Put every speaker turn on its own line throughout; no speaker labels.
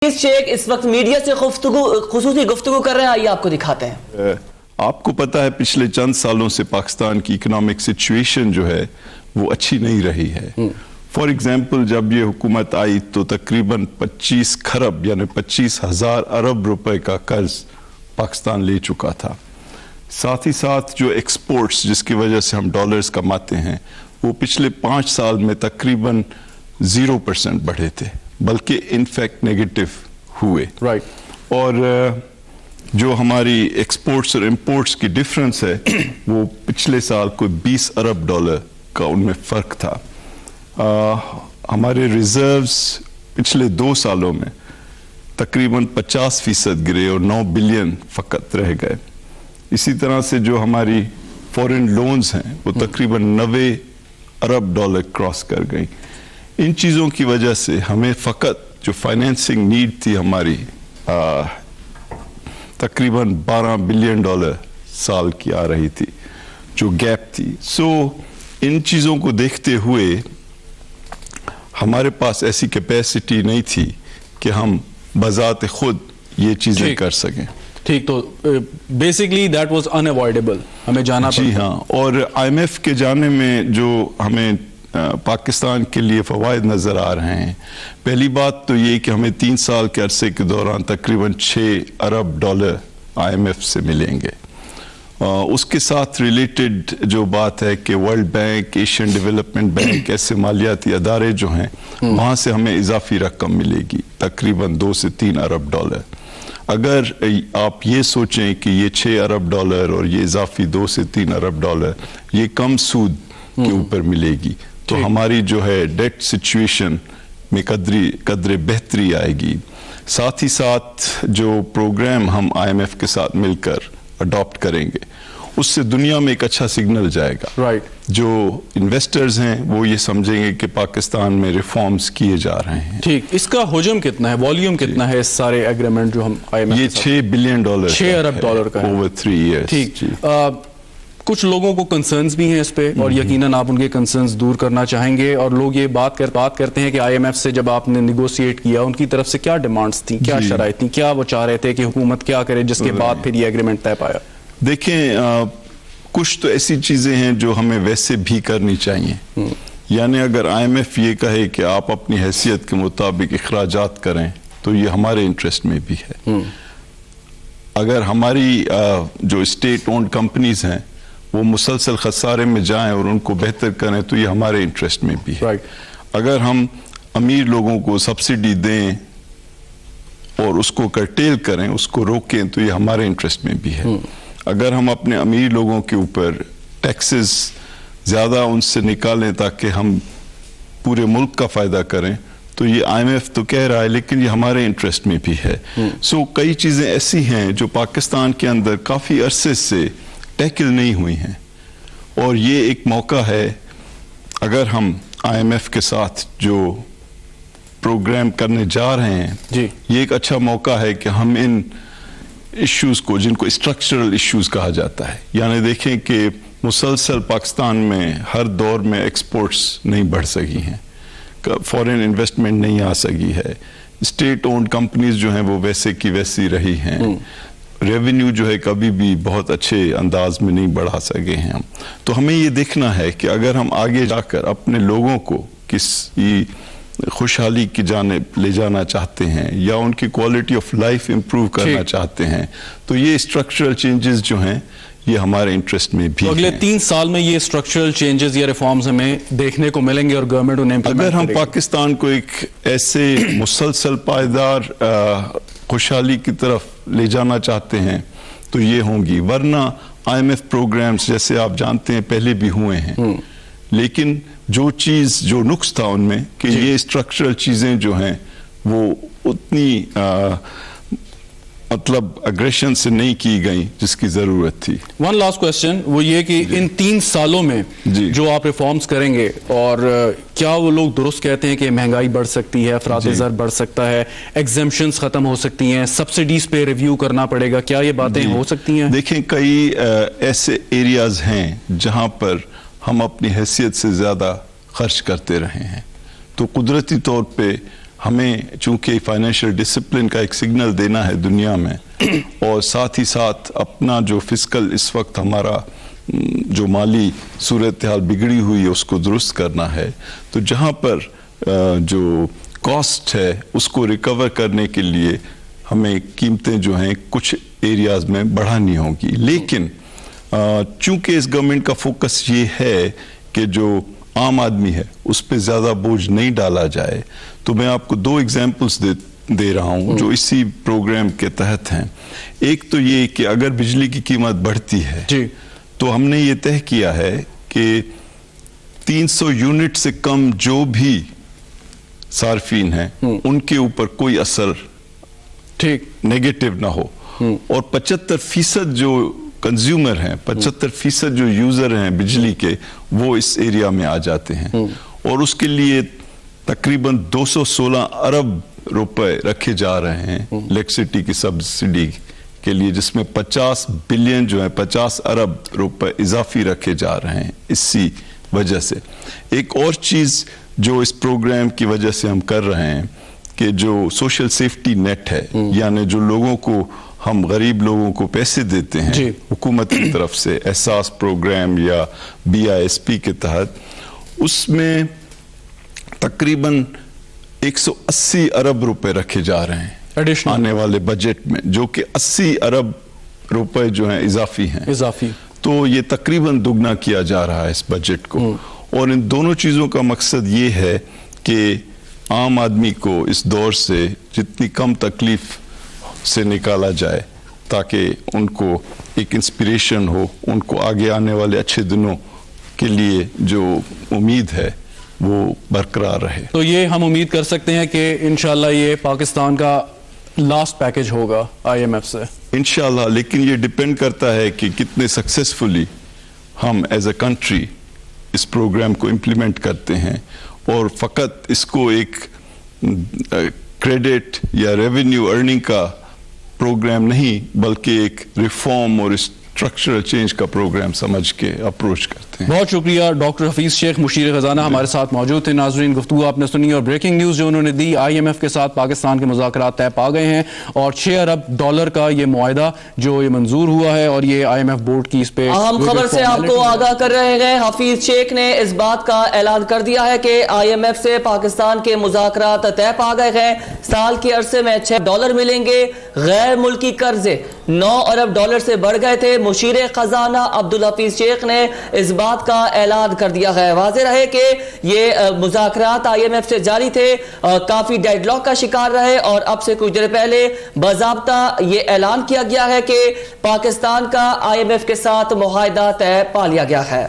शेख इस वक्त मीडिया से खुसूसी गुफ्तगू कर रहे हैं, आइए आपको दिखाते हैं।
आपको पता है पिछले चंद सालों से पाकिस्तान की इकोनॉमिक सिचुएशन जो है वो अच्छी नहीं रही है। फॉर एग्जांपल जब ये हुकूमत आई तो तकरीबन 25 खरब यानी 25,000 अरब रुपए का कर्ज पाकिस्तान ले चुका था। साथ ही साथ जो एक्सपोर्ट्स जिसकी वजह से हम डॉलर्स कमाते हैं वो पिछले 5 साल में तकरीबन 0% बढ़े थे, बल्कि इनफैक्ट नेगेटिव हुए।
राइट।
और जो हमारी एक्सपोर्ट्स और इंपोर्ट्स की डिफरेंस है वो पिछले साल कोई 20 अरब डॉलर का उनमें फ़र्क था। हमारे रिजर्व्स पिछले 2 सालों में तकरीबन 50% गिरे और 9 बिलियन फ़कत रह गए। इसी तरह से जो हमारी फॉरेन लोन्स हैं वो तकरीबन 90 अरब डॉलर क्रॉस कर गई। इन चीज़ों की वजह से हमें फ़कत जो फाइनेंसिंग नीड थी हमारी तकरीबन 12 बिलियन डॉलर साल की आ रही थी, जो गैप थी। सो इन चीज़ों को देखते हुए हमारे पास ऐसी कैपेसिटी नहीं थी कि हम बज़ात खुद ये चीज़ें कर सकें।
ठीक, तो बेसिकली दैट वाज अनअवॉइडेबल, हमें जाना
जी हाँ। और IMF के जाने में जो हमें पाकिस्तान के लिए फ़वाइद नज़र आ रहे हैं, पहली बात तो ये कि हमें 3 साल के अरसे के दौरान तकरीबन 6 अरब डॉलर IMF से मिलेंगे। उसके साथ रिलेटेड जो बात है कि world bank, Asian development bank, ऐसे मालियाती अदारे जो हैं वहाँ से हमें इजाफी रकम मिलेगी तकरीबन 2 से 3 अरब डॉलर। अगर आप ये सोचें कि ये 6 अरब डॉलर और ये इजाफी 2 से 3 अरब डॉलर ये कम सूद के ऊपर मिलेगी तो हमारी जो है डेट सिचुएशन में कदरे बेहतरी आएगी। साथ ही साथ जो प्रोग्राम हम IMF के साथ मिलकर अडॉप्ट करेंगे उससे दुनिया में एक अच्छा सिग्नल जाएगा।
राइट।
जो इन्वेस्टर्स हैं वो ये समझेंगे कि पाकिस्तान में रिफॉर्म्स किए जा रहे हैं।
ठीक, इसका हुजम कितना है, वॉल्यूम कितना है इस सारे एग्रीमेंट जो हम IMF
ये 6 बिलियन डॉलर
6 अरब डॉलर का है
ओवर 3 इयर्स।
ठीक। कुछ लोगों को कंसर्न्स भी हैं इस पे और यकीनन आप उनके कंसर्न्स दूर करना चाहेंगे, और लोग ये बात करते हैं कि IMF से जब आपने निगोशिएट किया उनकी तरफ से क्या डिमांड्स थी, क्या शराइत थी, क्या वो चाह रहे थे कि हुकूमत क्या करे जिसके बाद फिर ये एग्रीमेंट तय पाया।
देखें, कुछ तो ऐसी चीजें हैं जो हमें वैसे भी करनी चाहिए। यानी अगर IMF ये कहे कि आप अपनी हैसियत के मुताबिक इखराजात करें तो ये हमारे इंटरेस्ट में भी है। अगर हमारी जो स्टेट ओन्ड कंपनीज हैं वो मुसलसल खसारे में जाएं और उनको बेहतर करें तो ये हमारे इंटरेस्ट में भी है। अगर हम अमीर लोगों को सब्सिडी दें और उसको कर्टेल करें, उसको रोकें, तो ये हमारे इंटरेस्ट में भी है। अगर हम अपने अमीर लोगों के ऊपर टैक्सेस ज़्यादा उनसे निकालें ताकि हम पूरे मुल्क का फ़ायदा करें तो ये IMF तो कह रहा है लेकिन ये हमारे इंटरेस्ट में भी है। सो कई चीज़ें ऐसी हैं जो पाकिस्तान के अंदर काफ़ी अरसे से टैकल नहीं हुई हैं और ये एक मौका है। अगर हम IMF के साथ जो प्रोग्राम करने जा रहे हैं ये एक अच्छा मौका है कि हम इन इश्यूज़ को, जिनको स्ट्रक्चरल इश्यूज़ कहा जाता है, यानी देखें कि मुसलसल पाकिस्तान में हर दौर में एक्सपोर्ट्स नहीं बढ़ सकी हैं, फॉरेन इन्वेस्टमेंट नहीं आ सकी है, स्टेट ओन्ड कंपनीज जो हैं वो वैसे की वैसी रही हैं, रेवेन्यू जो है कभी भी बहुत अच्छे अंदाज में नहीं बढ़ा सके हैं हम। तो हमें ये देखना है कि अगर हम आगे जाकर अपने लोगों को किसी खुशहाली की जानिब ले जाना चाहते हैं या उनकी क्वालिटी ऑफ लाइफ इम्प्रूव करना चाहते हैं तो ये स्ट्रक्चरल चेंजेस जो हैं ये हमारे इंटरेस्ट में भी
तो अगले 3 साल में ये स्ट्रक्चरल चेंजेस या रिफॉर्म्स हमें देखने को मिलेंगे और गवर्नमेंट उन्हें इम्प्लीमेंट
अगर हम पाकिस्तान को एक ऐसे मुसलसल पायदार खुशहाली की तरफ ले जाना चाहते हैं तो ये होंगी। वरना IMF प्रोग्राम्स जैसे आप जानते हैं पहले भी हुए हैं, लेकिन जो नुक्स था उनमें कि ये स्ट्रक्चरल चीजें जो हैं वो उतनी मतलब अग्रेशन से नहीं की गई जिसकी जरूरत थी।
वन लास्ट क्वेश्चन, वो ये कि इन 3 सालों में जो आप रिफॉर्म्स करेंगे और क्या वो लोग दुरुस्त कहते हैं कि महंगाई बढ़ सकती है, अफराद ज़र बढ़ सकता है, एग्जेम्पशंस खत्म हो सकती हैं, सब्सिडीज पे रिव्यू करना पड़ेगा, क्या ये बातें हो सकती हैं?
देखें, कई ऐसे एरियाज हैं जहां पर हम अपनी हैसियत से ज्यादा खर्च करते रहे हैं, तो कुदरती तौर पे हमें चूंकि फाइनेंशियल डिसिप्लिन का एक सिग्नल देना है दुनिया में और साथ ही साथ अपना जो फिस्कल इस वक्त हमारा जो माली सूरत हाल बिगड़ी हुई है उसको दुरुस्त करना है, तो जहाँ पर जो कॉस्ट है उसको रिकवर करने के लिए हमें कीमतें जो हैं कुछ एरियाज में बढ़ानी होगी। लेकिन चूंकि इस गवर्नमेंट का फोकस ये है कि जो आम आदमी है उस पर ज़्यादा बोझ नहीं डाला जाए, तो मैं आपको 2 एग्जाम्पल्स दे रहा हूँ जो इसी प्रोग्राम के तहत हैं। एक तो ये कि अगर बिजली की कीमत बढ़ती है
जी,
तो हमने ये तय किया है कि 300 यूनिट से कम जो भी सार्फिन हैं उनके ऊपर कोई असर
ठीक
नेगेटिव ना हो, और 75% जो कंज्यूमर हैं, 75% जो यूजर हैं बिजली के, वो इस एरिया में आ जाते हैं। और उसके लिए तकरीबन 216 अरब रुपए रखे जा रहे हैं इलेक्ट्रिसिटी की सब्सिडी के लिए, जिसमें 50 बिलियन जो है 50 अरब रुपए इजाफी रखे जा रहे हैं इसी वजह से। एक और चीज जो इस प्रोग्राम की वजह से हम कर रहे हैं कि जो सोशल सेफ्टी नेट है, यानी जो लोगों को हम गरीब लोगों को पैसे देते हैं हुकूमत की तरफ से एहसास प्रोग्राम या BISP के तहत, उसमें तकरीबन 180 अरब रुपए रखे जा रहे हैं आने वाले बजट में, जो कि 80 अरब रुपए जो हैं इजाफी हैं। तो ये तकरीबन दुगना किया जा रहा है इस बजट को। और इन दोनों चीज़ों का मकसद ये है कि आम आदमी को इस दौर से जितनी कम तकलीफ से निकाला जाए ताकि उनको एक इंस्पिरेशन हो, उनको आगे आने वाले अच्छे दिनों के लिए जो उम्मीद है वो बरकरार रहे।
तो ये हम उम्मीद कर सकते हैं कि इंशाल्लाह ये पाकिस्तान का लास्ट पैकेज होगा IMF से
इंशाल्लाह, लेकिन ये डिपेंड करता है कि कितने सक्सेसफुली हम एज अ कंट्री इस प्रोग्राम को इम्प्लीमेंट करते हैं। और फ़कत इसको एक क्रेडिट या रेवेन्यू अर्निंग का प्रोग्राम नहीं, बल्कि एक रिफॉर्म और स्ट्रक्चरल चेंज का प्रोग्राम समझ के अप्रोच करते हैं।
बहुत शुक्रिया डॉक्टर हफीज शेख, मुशीर खजाना हमारे साथ मौजूद थे। नाजरीन, गुफ्तगू आपने सुनी और ब्रेकिंग न्यूज जो उन्होंने दी, IMF के साथ पाकिस्तान के मुज़ाकरात तय पा गए हैं और $6 अरब का ये मुआहदा जो ये मंजूर हुआ है और ये IMF बोर्ड की इस पे
अहम खबर से आपको आगाह कर रहे हैं। हफीज शेख ने इस बात का ऐलान कर दिया है कि IMF से पाकिस्तान के मुज़ाकरात तय पा गए हैं। साल के अरसे में $6 मिलेंगे। गैर मुल्की कर्जे $9 अरब से बढ़ गए थे। मुशीर खजाना अब्दुल हफीज शेख ने इस बात का ऐलान कर दिया है। वाज़ेह रहे कि ये मुज़ाकरात IMF से जारी थे, काफी डेडलॉक का शिकार रहे और अब से कुछ देर पहले बाज़ाब्ता ये ऐलान किया गया है कि पाकिस्तान का IMF के साथ मुआहदा तय पा लिया गया है।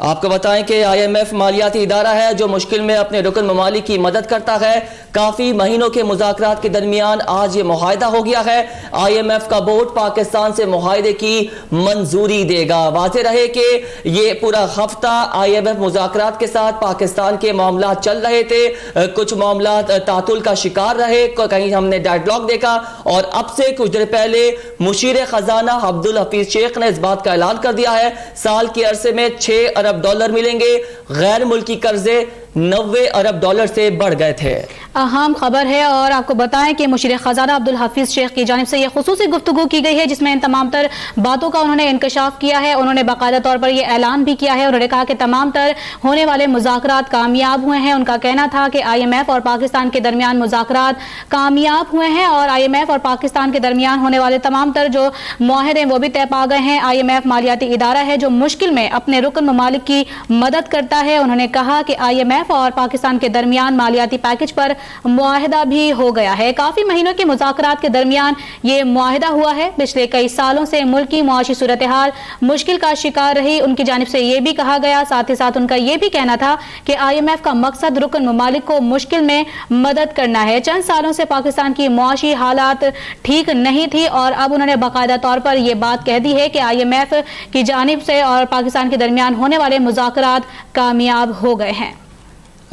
आपको बताएं कि IMF मालियाती इदारा है जो मुश्किल में अपने रुकन ममालिक की मदद करता है। काफी महीनों के मुज़ाकरात के दरमियान आज ये मुआहदा हो गया है। IMF का बोर्ड पाकिस्तान से मुआहदे की मंजूरी देगा। वाज़ेह रहे कि ये पूरा हफ्ता IMF मुज़ाकरात के साथ पाकिस्तान के मामला चल रहे थे, कुछ मामला तातुल का शिकार रहे, कहीं हमने डेडलॉक देखा और अब से कुछ देर पहले मुशीर खजाना अब्दुल हफीज शेख ने इस बात का ऐलान कर दिया है। साल के अरसे में $6 अरब मिलेंगे। गैर मुल्की कर्जे $90 अरब से बढ़ गए थे।
अहम खबर है और आपको बताएं कि मुशीर खजाना अब्दुल हफीज शेख की जानिब से यह खुसूसी गुफ्तगू की गई है जिसमें इन तमाम तर बातों का उन्होंने इंकशाफ किया है। उन्होंने बाकायदा तौर पर यह ऐलान भी किया है। उन्होंने कहा कि तमाम तर होने वाले मुज़ाकरात कामयाब हुए हैं। उनका कहना था कि IMF और पाकिस्तान के दरमियान मुज़ाकरात कामयाब हुए हैं और IMF और पाकिस्तान के दरमियान होने वाले तमाम तर जो मुआहदे वो भी तय पा गए हैं। IMF मालियाती इदारा है जो मुश्किल में अपने रुकन ममालिक की मदद करता है। उन्होंने कहा कि IMF और पाकिस्तान के दरमियान मालियाती पैकेज पर मुआहदा भी हो गया है। काफी महीनों के मुज़ाकरात के दरमियान ये मुआहदा हुआ है। पिछले कई सालों से मुल्क की मुआशी सूरत हाल मुश्किल का शिकार रही। उनकी जानिब से ये भी कहा गया, साथ ही साथ उनका ये भी कहना था कि IMF का मकसद रुकन ममालिक को मुश्किल में मदद करना है। चंद सालों से पाकिस्तान की मुआशी हालात ठीक नहीं थी और अब उन्होंने बाकायदा तौर पर यह बात कह दी है कि IMF की जानिब से और पाकिस्तान के दरमियान होने वाले मुज़ाकरात कामयाब हो गए हैं।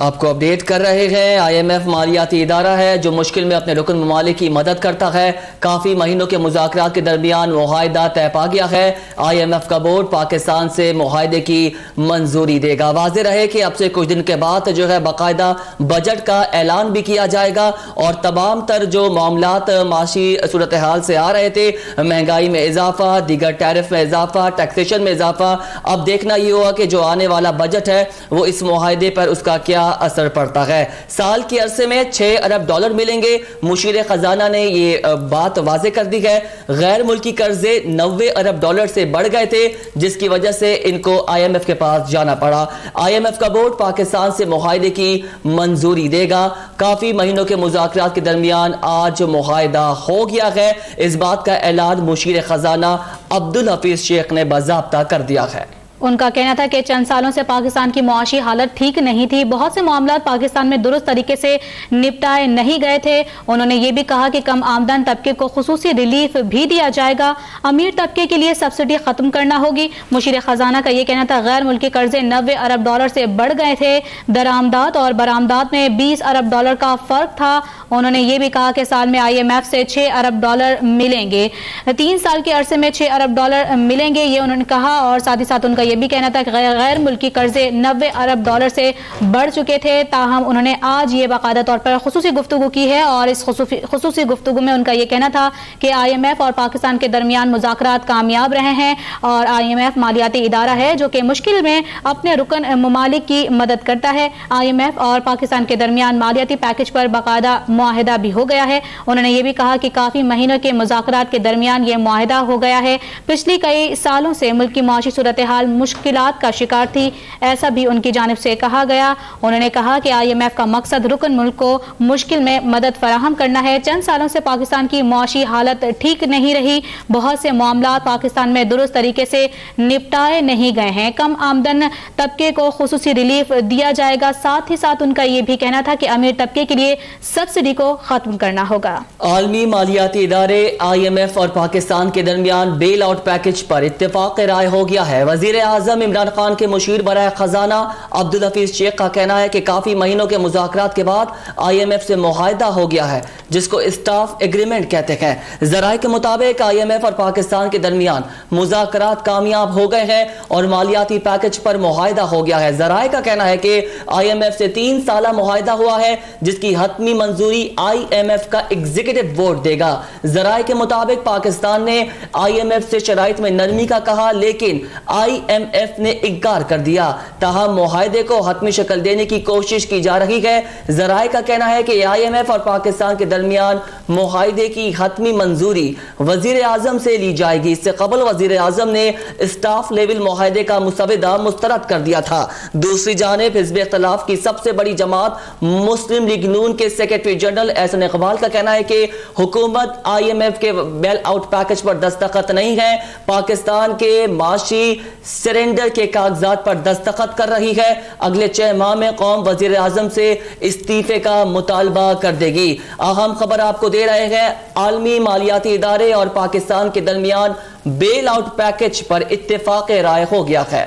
آپ کو اپڈیٹ کر رہے ہیں. IMF مالیاتی ادارہ ہے جو مشکل میں اپنے رکن ممالک کی مدد کرتا ہے. کافی مہینوں کے مذاکرات کے درمیان معاہدہ طے پا گیا ہے. IMF کا بورڈ پاکستان سے معاہدے کی منظوری دے گا. واضح رہے کہ اب سے کچھ دن کے بعد جو ہے باقاعدہ بجٹ کا اعلان بھی کیا جائے گا اور تمام تر جو معاملات معاشی صورتحال سے آ رہے تھے, مہنگائی میں اضافہ, دیگر ٹیرف میں اضافہ, ٹیکسیشن میں اضافہ, اب دیکھنا یہ ہوگا کہ جو آنے والا بجٹ ہے وہ اس معاہدے پر اس کا کیا اثر پڑتا ہے. سال کے عرصے میں 6 ارب ڈالر ملیں گے. مشیر خزانہ نے یہ بات واضح کر دی ہے. غیر ملکی قرضے 90 ارب ڈالر سے بڑھ گئے تھے جس کی وجہ سے ان کو IMF کے پاس جانا پڑا. IMF کا بورڈ پاکستان سے معاہدے کی منظوری دے گا. کافی مہینوں کے مذاکرات کے درمیان آج معاہدہ ہو گیا ہے. اس بات کا اعلان مشیر خزانہ عبدالحفیظ شیخ نے باضابطہ کر دیا ہے.
ان کا کہنا تھا کہ چند سالوں سے پاکستان کی معاشی حالت ٹھیک نہیں تھی. بہت سے معاملات پاکستان میں درست طریقے سے نپٹائے نہیں گئے تھے. انہوں نے یہ بھی کہا کہ کم آمدن طبقے کو خصوصی ریلیف بھی دیا جائے گا. امیر طبقے کے لیے سبسڈی ختم کرنا ہوگی. مشیر خزانہ کا یہ کہنا تھا غیر ملکی قرضے 90 ارب ڈالر سے بڑھ گئے تھے. درآمدات اور برآمدات میں 20 ارب ڈالر کا فرق تھا. انہوں نے یہ بھی کہا کہ سال میں IMF سے 6 ارب ڈالر ملیں گے. 3 سال کے عرصے میں 6 ارب ڈالر ملیں گے, یہ انہوں نے کہا. اور ساتھ ہی ساتھ ان کا یہ بھی کہنا تھا کہ غیر ملکی قرضے 90 ارب ڈالر سے بڑھ چکے تھے. تاہم انہوں نے آج یہ باقاعدہ طور پر خصوصی گفتگو کی ہے اور اس خصوصی گفتگو میں ان کا یہ کہنا تھا کہ IMF اور پاکستان کے درمیان مذاکرات کامیاب رہے ہیں اور IMF مالیاتی ادارہ ہے جو کہ مشکل میں اپنے رکن ممالک کی مدد کرتا ہے. IMF اور پاکستان کے درمیان مالیاتی پیکج پر باقاعدہ معاہدہ بھی ہو گیا ہے. انہوں نے یہ بھی کہا کہ کافی مہینوں کے مذاکرات کے درمیان یہ معاہدہ ہو گیا ہے. پچھلی کئی سالوں سے ملک کی معاشی صورتحال مشکلات کا شکار تھی, ایسا بھی ان کی جانب سے کہا گیا. انہوں نے کہا کہ IMF کا مقصد رکن ملک کو مشکل میں مدد فراہم کرنا ہے. چند سالوں سے پاکستان کی معاشی حالت ٹھیک نہیں رہی. بہت سے معاملات پاکستان میں درست طریقے سے نپٹائے نہیں گئے ہیں. کم آمدن طبقے کو خصوصی ریلیف دیا جائے گا. ساتھ ہی ساتھ ان کا یہ بھی کہنا تھا کہ امیر طبقے کے لیے سبسڈی کو ختم کرنا ہوگا.
عالمی مالیاتی ادارے IMF اور پاکستان کے درمیان بیل آؤٹ پیکج پر اتفاق رائے ہو گیا ہے. وزیر اعظم عمران خان کے مشیر برائے خزانہ عبدالحفیظ شیخ کا کہنا ہے کہ کافی مہینوں کے مذاکرات کے بعد IMF سے معاہدہ ہو گیا ہے جس کو اسٹاف ایگریمنٹ کہتے ہیں. ذرائع کے مطابق IMF اور پاکستان کے درمیان مذاکرات کامیاب ہو گئے ہیں اور مالیاتی پیکج پر معاہدہ ہو گیا ہے. ذرائع کا کہنا ہے کہ IMF سے 3 سالہ معاہدہ ہوا ہے جس کی حتمی منظوری IMF کا ایگزیکٹو بورڈ دے گا. ذرائع کے مطابق پاکستان نے IMF سے شرائط میں نرمی کا کہا لیکن IMF نے انکار کر دیا. تاہم معاہدے کو حتمی شکل دینے کی کوشش کی جا رہی ہے. ذرائع کا کہنا ہے کہ IMF اور پاکستان کے درمیان معاہدے کی حتمی منظوری وزیر اعظم سے لی جائے گی. اس سے قبل وزیر اعظم نے اسٹاف لیول معاہدے کا مسودہ مسترد کر دیا تھا. دوسری جانب حزب اختلاف کی سب سے بڑی جماعت مسلم لیگ نون کے سیکرٹری جنرل احسن اقبال کا کہنا ہے کہ حکومت IMF کے بیل آؤٹ پیکج پر دستخط نہیں ہے. پاکستان کے معاشی سرنڈر کے کاغذات پر دستخط کر رہی ہے. اگلے 6 ماہ میں قوم وزیر اعظم سے استعفے کا مطالبہ کر دے گی. اہم خبر آپ کو دے رہے ہیں, عالمی مالیاتی ادارے اور پاکستان کے درمیان بیل آؤٹ پیکج پر اتفاق رائے ہو گیا ہے.